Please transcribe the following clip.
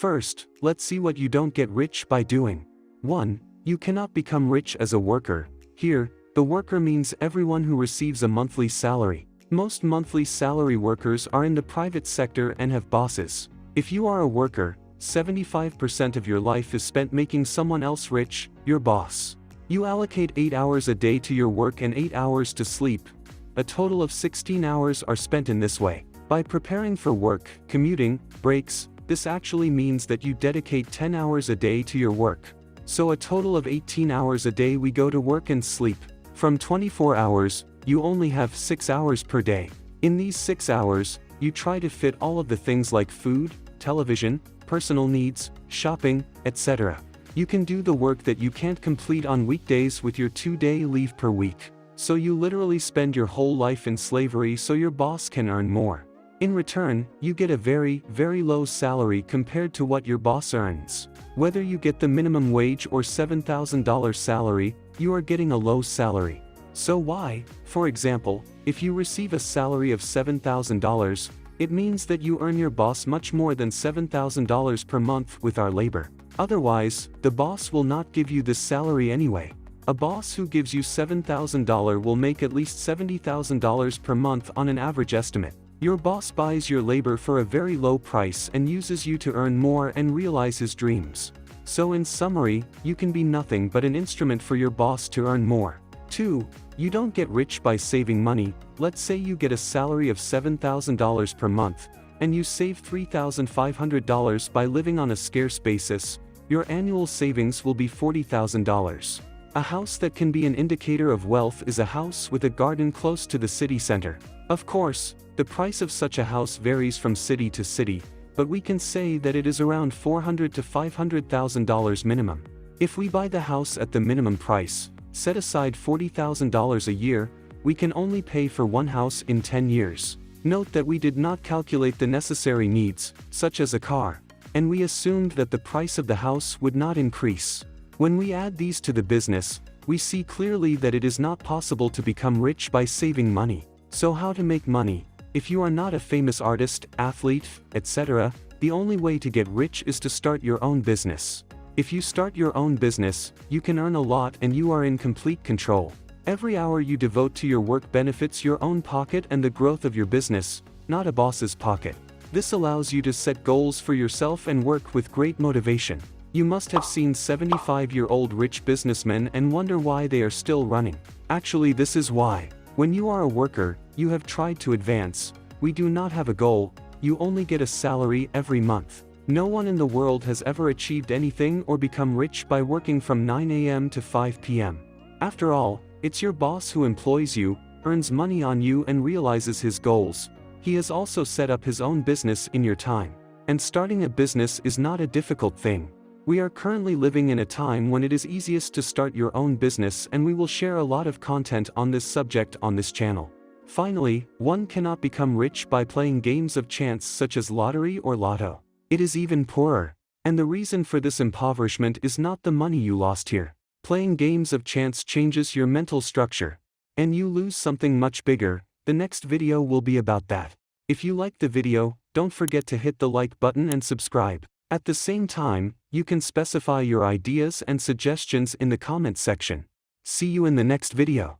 First, let's see what you don't get rich by doing. 1. You cannot become rich as a worker. Here, the worker means everyone who receives a monthly salary. Most monthly salary workers are in the private sector and have bosses. If you are a worker, 75% of your life is spent making someone else rich, your boss. You allocate 8 hours a day to your work and 8 hours to sleep. A total of 16 hours are spent in this way. By preparing for work, commuting, breaks, this actually means that you dedicate 10 hours a day to your work. So a total of 18 hours a day we go to work and sleep. From 24 hours, you only have 6 hours per day. In these 6 hours, you try to fit all of the things like food, television, personal needs, shopping, etc. You can do the work that you can't complete on weekdays with your 2-day leave per week. So you literally spend your whole life in slavery so your boss can earn more. In return, you get a very, very low salary compared to what your boss earns. Whether you get the minimum wage or $7,000 salary, you are getting a low salary. So why? For example, if you receive a salary of $7,000, it means that you earn your boss much more than $7,000 per month with our labor. Otherwise, the boss will not give you this salary anyway. A boss who gives you $7,000 will make at least $70,000 per month on an average estimate. Your boss buys your labor for a very low price and uses you to earn more and realize his dreams. So in summary, you can be nothing but an instrument for your boss to earn more. 2. You don't get rich by saving money. Let's say you get a salary of $7,000 per month, and you save $3,500 by living on a scarce basis. Your annual savings will be $40,000. A house that can be an indicator of wealth is a house with a garden close to the city center. Of course, the price of such a house varies from city to city, but we can say that it is around $400,000 to $500,000 minimum. If we buy the house at the minimum price, set aside $40,000 a year, we can only pay for one house in 10 years. Note that we did not calculate the necessary needs, such as a car, and we assumed that the price of the house would not increase. When we add these to the business, we see clearly that it is not possible to become rich by saving money. So how to make money? If you are not a famous artist, athlete, etc., the only way to get rich is to start your own business. If you start your own business, you can earn a lot and you are in complete control. Every hour you devote to your work benefits your own pocket and the growth of your business, not a boss's pocket. This allows you to set goals for yourself and work with great motivation. You must have seen 75-year-old rich businessmen and wonder why they are still running. Actually, this is why. When you are a worker, you have tried to advance. We do not have a goal, you only get a salary every month. No one in the world has ever achieved anything or become rich by working from 9 a.m. to 5 p.m. After all, it's your boss who employs you, earns money on you and realizes his goals. He has also set up his own business in your time. And starting a business is not a difficult thing. We are currently living in a time when it is easiest to start your own business, and we will share a lot of content on this subject on this channel. Finally, one cannot become rich by playing games of chance such as lottery or lotto. It is even poorer. And the reason for this impoverishment is not the money you lost here. Playing games of chance changes your mental structure. And you lose something much bigger. The next video will be about that. If you liked the video, don't forget to hit the like button and subscribe. At the same time, you can specify your ideas and suggestions in the comment section. See you in the next video.